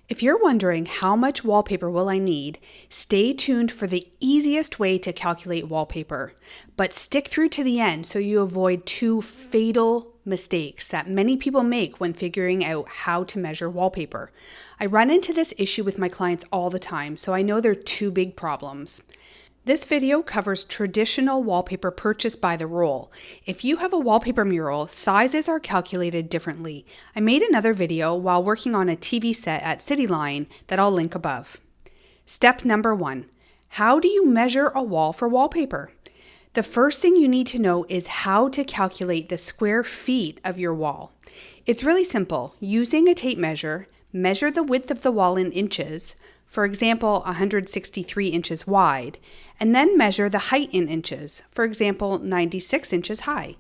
If you're wondering how much wallpaper will I need, stay tuned for the easiest way to calculate wallpaper, but stick through to the end so you avoid two fatal mistakes that many people make when figuring out how to measure wallpaper. I run into this issue with my clients all the time, so I know they're two big problems. This video covers traditional wallpaper purchased by the roll. If you have a wallpaper mural, sizes are calculated differently. I made another video while working on a TV set at CityLine that I'll link above. Step number 1. How do you measure a wall for wallpaper? The first thing you need to know is how to calculate the square feet of your wall. It's really simple. Using a tape measure, measure the width of the wall in inches, for example, 163 inches wide, and then measure the height in inches, for example, 96 inches high.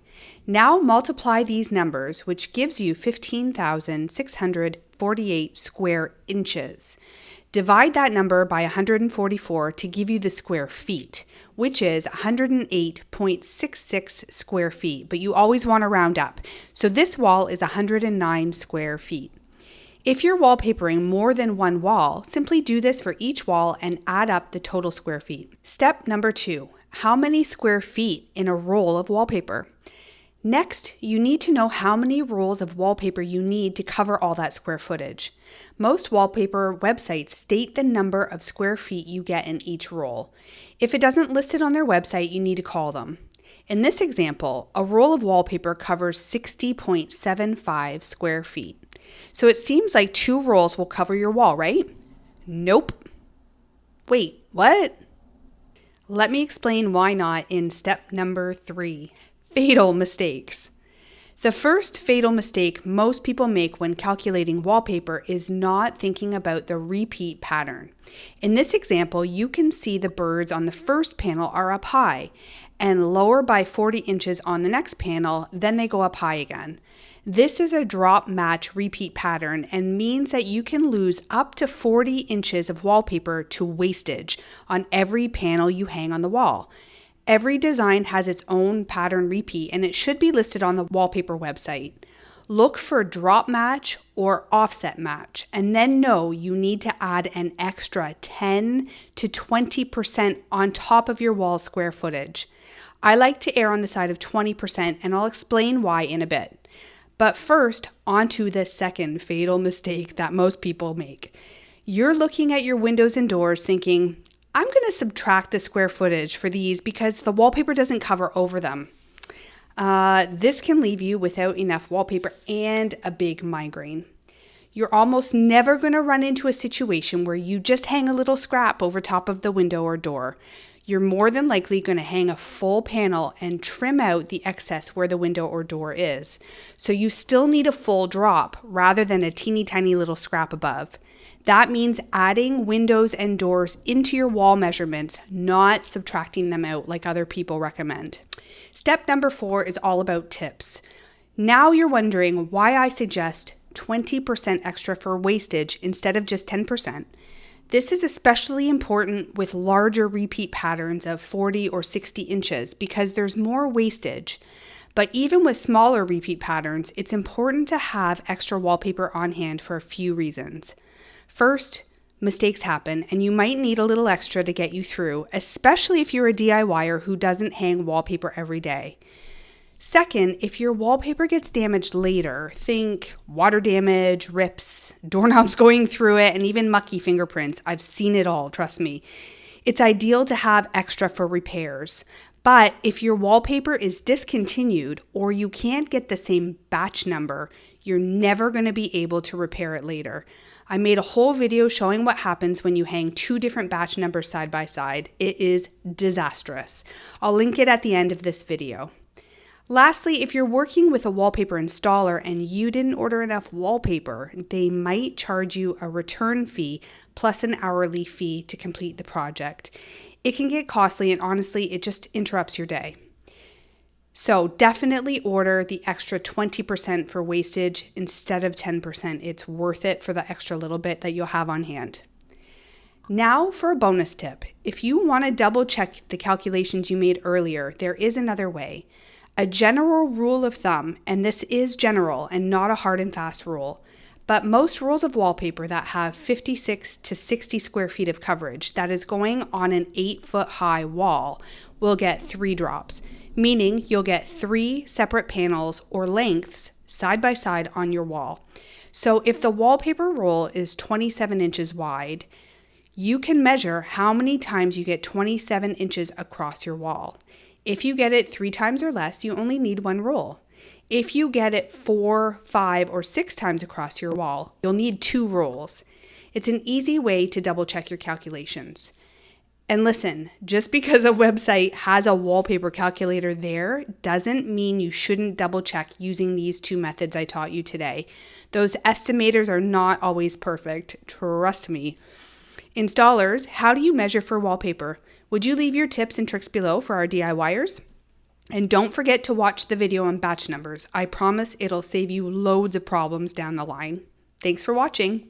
Now multiply these numbers, which gives you 15,648 square inches. Divide that number by 144 to give you the square feet, which is 108.66 square feet, but you always want to round up. So this wall is 109 square feet. If you're wallpapering more than one wall, simply do this for each wall and add up the total square feet. Step number 2, how many square feet in a roll of wallpaper? Next, you need to know how many rolls of wallpaper you need to cover all that square footage. Most wallpaper websites state the number of square feet you get in each roll. If it doesn't list it on their website, you need to call them. In this example, a roll of wallpaper covers 60.75 square feet. So it seems like 2 rolls will cover your wall, right? Nope. Wait, what? Let me explain why not in step number 3, fatal mistakes. The first fatal mistake most people make when calculating wallpaper is not thinking about the repeat pattern. In this example, you can see the birds on the first panel are up high and lower by 40 inches on the next panel, then they go up high again. This is a drop match repeat pattern and means that you can lose up to 40 inches of wallpaper to wastage on every panel you hang on the wall. Every design has its own pattern repeat and it should be listed on the wallpaper website. Look for drop match or offset match and then know you need to add an extra 10 to 20% on top of your wall square footage. I like to err on the side of 20% and I'll explain why in a bit. But first, on to the second fatal mistake that most people make. You're looking at your windows and doors thinking, I'm going to subtract the square footage for these because the wallpaper doesn't cover over them. This can leave you without enough wallpaper and a big migraine. You're almost never going to run into a situation where you just hang a little scrap over top of the window or door. You're more than likely going to hang a full panel and trim out the excess where the window or door is. So you still need a full drop rather than a teeny tiny little scrap above. That means adding windows and doors into your wall measurements, not subtracting them out like other people recommend. Step number 4 is all about tips. Now you're wondering why I suggest 20% extra for wastage instead of just 10%. This is especially important with larger repeat patterns of 40 or 60 inches because there's more wastage. But even with smaller repeat patterns, it's important to have extra wallpaper on hand for a few reasons. First, mistakes happen and you might need a little extra to get you through, especially if you're a DIYer who doesn't hang wallpaper every day. Second, if your wallpaper gets damaged later, think water damage, rips, doorknobs going through it, and even mucky fingerprints. I've seen it all, trust me. It's ideal to have extra for repairs. But if your wallpaper is discontinued or you can't get the same batch number, you're never going to be able to repair it later. I made a whole video showing what happens when you hang 2 different batch numbers side by side. It is disastrous. I'll link it at the end of this video. Lastly, if you're working with a wallpaper installer and you didn't order enough wallpaper, they might charge you a return fee plus an hourly fee to complete the project. It can get costly and honestly, it just interrupts your day. So definitely order the extra 20% for wastage instead of 10%. It's worth it for the extra little bit that you'll have on hand. Now for a bonus tip. If you want to double check the calculations you made earlier, there is another way. A general rule of thumb, and this is general and not a hard and fast rule, But most rolls of wallpaper that have 56 to 60 square feet of coverage that is going on an 8-foot high wall will get 3 drops, meaning you'll get 3 separate panels or lengths side by side on your wall. So if the wallpaper roll is 27 inches wide, you can measure how many times you get 27 inches across your wall. If you get it 3 times or less, you only need 1 roll. If you get it 4, 5, or 6 times across your wall, you'll need 2 rolls. It's an easy way to double check your calculations. And listen, just because a website has a wallpaper calculator there doesn't mean you shouldn't double check using these 2 methods I taught you today. Those estimators are not always perfect, trust me. Installers, how do you measure for wallpaper? Would you leave your tips and tricks below for our DIYers? And don't forget to watch the video on batch numbers. I promise it'll save you loads of problems down the line. Thanks for watching.